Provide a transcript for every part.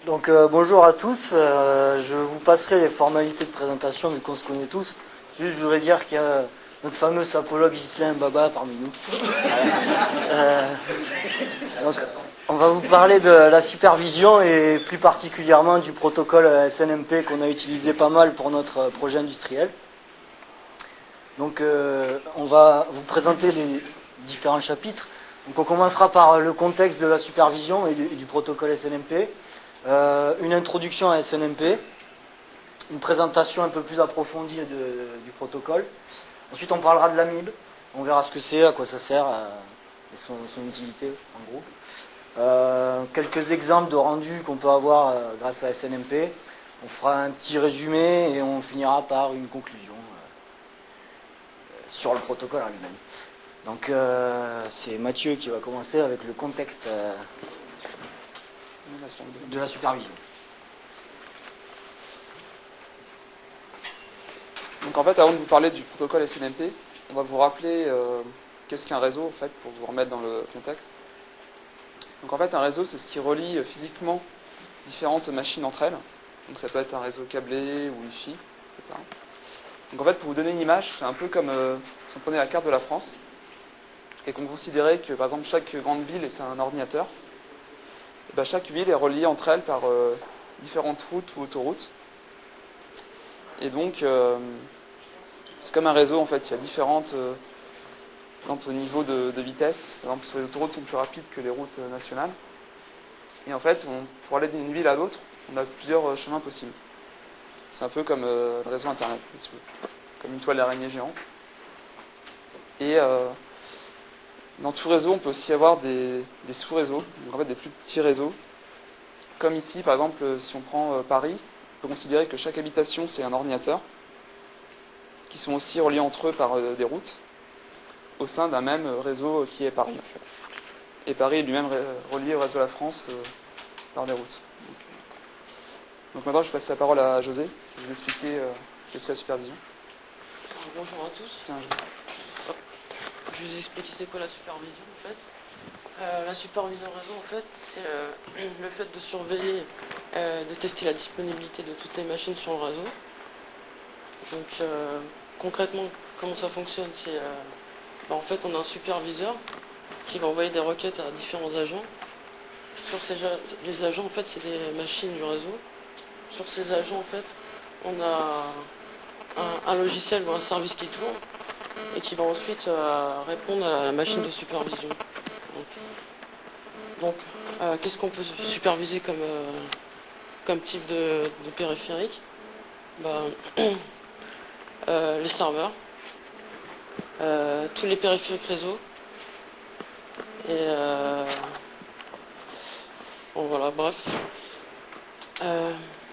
Donc bonjour à tous, je vous passerai les formalités de présentation vu qu'on se connaît tous. Juste je voudrais dire qu'il y a notre fameux sapologue Ghislain Baba parmi nous. Donc, on va vous parler de la supervision et plus particulièrement du protocole SNMP qu'on a utilisé pas mal pour notre projet industriel. Donc on va vous présenter les différents chapitres. Donc on commencera par le contexte de la supervision et du protocole SNMP. Une introduction à SNMP, une présentation un peu plus approfondie du protocole. Ensuite, on parlera de l'AMIB. On verra ce que c'est, à quoi ça sert et son utilité, en gros. Quelques exemples de rendus qu'on peut avoir grâce à SNMP. On fera un petit résumé et on finira par une conclusion sur le protocole en lui-même. Donc, c'est Mathieu qui va commencer avec le contexte de la supervision. Donc en fait, avant de vous parler du protocole SNMP, on va vous rappeler qu'est-ce qu'un réseau en fait, pour vous remettre dans le contexte. Donc en fait, un réseau, c'est ce qui relie physiquement différentes machines entre elles. Donc ça peut être un réseau câblé ou Wi-Fi, etc. Donc en fait, pour vous donner une image, c'est un peu comme si on prenait la carte de la France et qu'on considérait que par exemple chaque grande ville est un ordinateur. Et bien, chaque ville est reliée entre elles par différentes routes ou autoroutes. Et donc, c'est comme un réseau, en fait, il y a différentes, par exemple, au niveau de vitesse. Par exemple, les autoroutes sont plus rapides que les routes nationales. Et en fait, pour aller d'une ville à l'autre, on a plusieurs chemins possibles. C'est un peu comme le réseau Internet, comme une toile d'araignée géante. Et dans tout réseau, on peut aussi avoir des sous-réseaux, donc en fait des plus petits réseaux. Comme ici, par exemple, si on prend Paris, on peut considérer que chaque habitation, c'est un ordinateur, qui sont aussi reliés entre eux par des routes, au sein d'un même réseau qui est Paris, en fait. Et Paris est lui-même relié au reste de la France par des routes. Donc maintenant, je vais passer la parole à José, qui va vous expliquer qu'est-ce que la supervision. Bonjour à tous. Tiens, José. Je vais vous expliquer c'est quoi la supervision en fait. La supervision réseau en fait, c'est le fait de surveiller, de tester la disponibilité de toutes les machines sur le réseau. Donc concrètement, comment ça fonctionne, c'est en fait on a un superviseur qui va envoyer des requêtes à différents agents. Les agents en fait c'est des machines du réseau. Sur ces agents en fait, on a un logiciel ou un service qui tourne et qui va ensuite répondre à la machine de supervision. Donc qu'est-ce qu'on peut superviser comme type de périphérique? Les serveurs, tous les périphériques réseau, et bon, voilà, bref.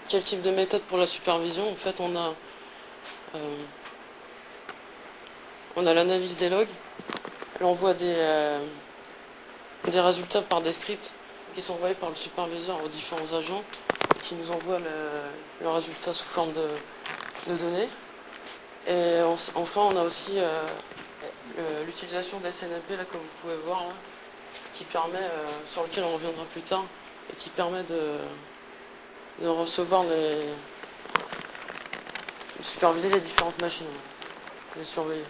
Quel type de méthode pour la supervision? En fait, on a l'analyse des logs, l'envoi des résultats par des scripts qui sont envoyés par le superviseur aux différents agents et qui nous envoient le résultat sous forme de données. Et enfin, on a aussi l'utilisation de la SNMP, là, comme vous pouvez voir, là, qui permet, sur lequel on reviendra plus tard, et qui permet de recevoir de superviser les différentes machines, les surveiller.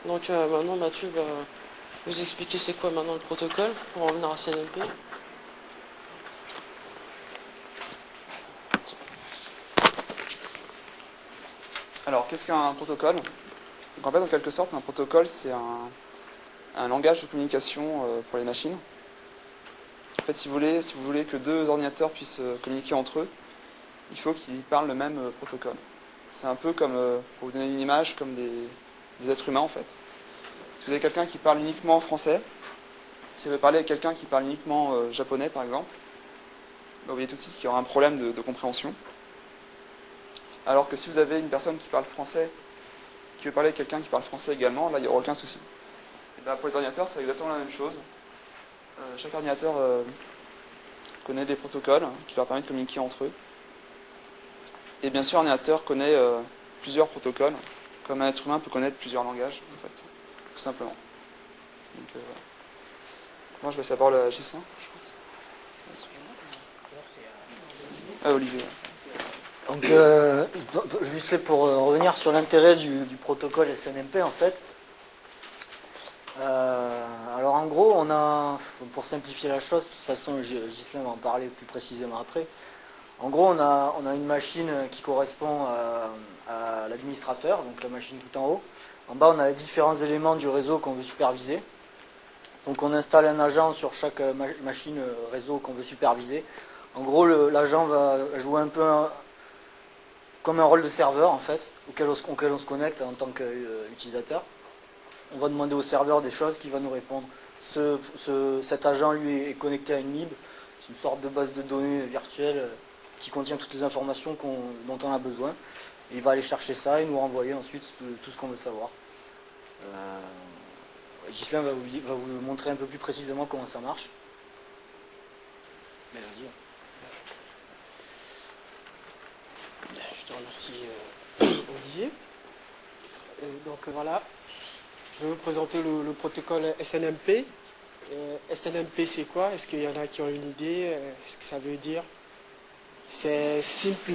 Donc maintenant Mathieu va vous expliquer c'est quoi maintenant le protocole pour revenir à SNMP. Alors, qu'est-ce qu'un protocole? Donc, en fait, en quelque sorte, un protocole, c'est un langage de communication pour les machines. En fait, si vous voulez que deux ordinateurs puissent communiquer entre eux, il faut qu'ils parlent le même protocole. C'est un peu comme, pour vous donner une image, comme des êtres humains, en fait. Si vous avez quelqu'un qui parle uniquement français, si vous parlez avec quelqu'un qui parle uniquement japonais, par exemple, vous voyez tout de suite qu'il y aura un problème de compréhension. Alors que si vous avez une personne qui parle français, qui veut parler avec quelqu'un qui parle français également, là, il n'y aura aucun souci. Et bien, pour les ordinateurs, c'est exactement la même chose. Chaque ordinateur connaît des protocoles qui leur permettent de communiquer entre eux. Et bien sûr, un ordinateur connaît plusieurs protocoles, comme un être humain peut connaître plusieurs langages, en fait, tout simplement. Donc, voilà. Moi, je vais laisser la parole à Ghislain, je pense. Olivier. Donc, juste pour revenir sur l'intérêt du protocole SNMP, en fait. Alors, en gros, on a, pour simplifier la chose, de toute façon, Ghislain va en parler plus précisément après. En gros, on a une machine qui correspond à l'administrateur, donc la machine tout en haut. En bas, on a les différents éléments du réseau qu'on veut superviser. Donc, on installe un agent sur chaque machine réseau qu'on veut superviser. En gros, l'agent va jouer un peu comme un rôle de serveur, en fait, auquel on se connecte en tant qu'utilisateur. On va demander au serveur des choses qui va nous répondre. Cet agent, lui, est connecté à une MIB. C'est une sorte de base de données virtuelle qui contient toutes les informations dont on a besoin. Et il va aller chercher ça et nous renvoyer ensuite tout ce qu'on veut savoir. Ghislain va vous montrer un peu plus précisément comment ça marche. Mais vas-y. Je te remercie, Olivier. Donc voilà, je vais vous présenter le protocole SNMP. SNMP, c'est quoi? Est-ce qu'il y en a qui ont une idée? Ce que ça veut dire? C'est Simple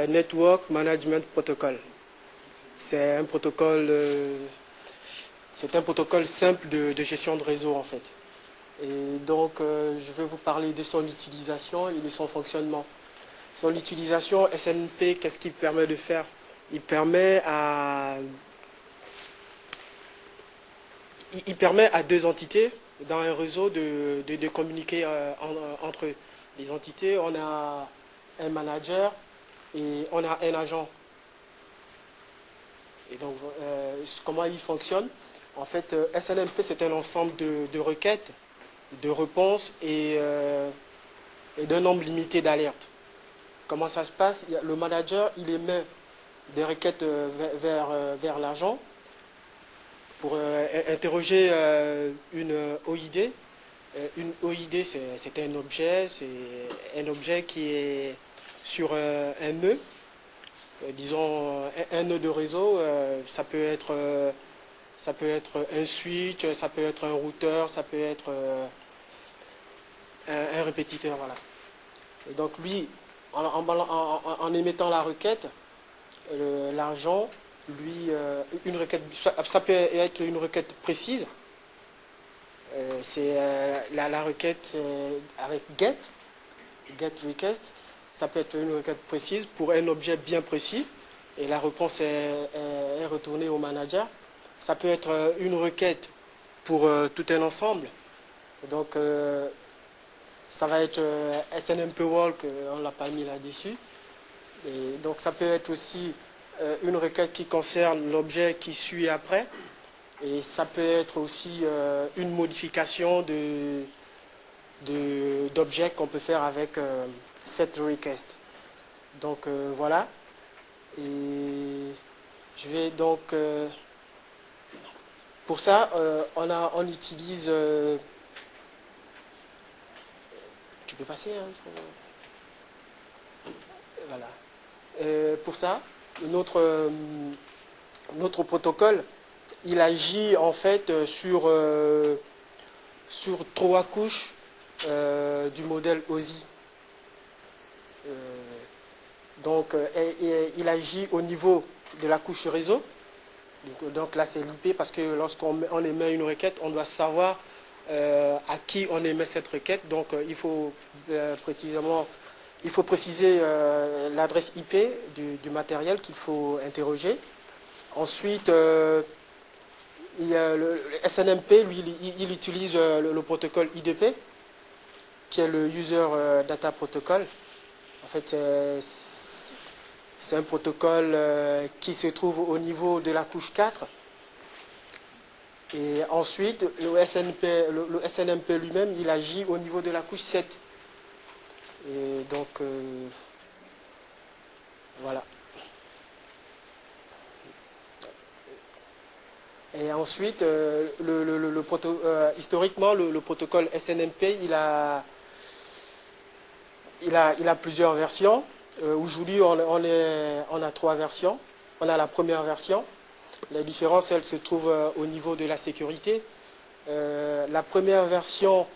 Network Management Protocol. C'est un protocole simple de gestion de réseau, en fait. Et donc, je vais vous parler de son utilisation et de son fonctionnement. Son utilisation, SNMP, qu'est-ce qu'il permet de faire? Il permet à deux entités dans un réseau de communiquer entre eux. Les entités, on a un manager et on a un agent. Et donc, comment il fonctionne? En fait, SNMP, c'est un ensemble de requêtes, de réponses et d'un nombre limité d'alertes. Comment ça se passe? Le manager, il émet des requêtes vers l'agent pour interroger une OID. Une OID, c'est un objet qui est sur un nœud. Disons, un nœud de réseau, ça peut être un switch, ça peut être un routeur, ça peut être un répétiteur. Voilà. Et donc lui, en émettant la requête, l'agent, lui, une requête, ça peut être une requête précise. C'est la requête avec get request. Ça peut être une requête précise pour un objet bien précis et la réponse est retournée au manager. Ça peut être une requête pour tout un ensemble. Donc, ça va être SNMP Walk, on ne l'a pas mis là-dessus. Et donc, ça peut être aussi une requête qui concerne l'objet qui suit après. Et ça peut être aussi une modification d'objet qu'on peut faire avec set request. Donc voilà. Et je vais donc pour ça on utilise tu peux passer hein, voilà. Pour ça notre protocole il agit en fait sur 3 couches du modèle OSI. Donc, il agit au niveau de la couche réseau. Donc là, c'est l'IP parce que lorsqu'on émet une requête, on doit savoir à qui on émet cette requête. Donc, il faut préciser l'adresse IP du matériel qu'il faut interroger. Ensuite, le SNMP, lui, il utilise le protocole IDP, qui est le User Data Protocol. En fait, c'est un protocole qui se trouve au niveau de la couche 4. Et ensuite, le SNMP lui-même, il agit au niveau de la couche 7. Et donc, voilà. Et ensuite, historiquement, le protocole SNMP, il a plusieurs versions. Aujourd'hui, on a 3 versions. On a la première version. La différence, elle se trouve au niveau de la sécurité. La première version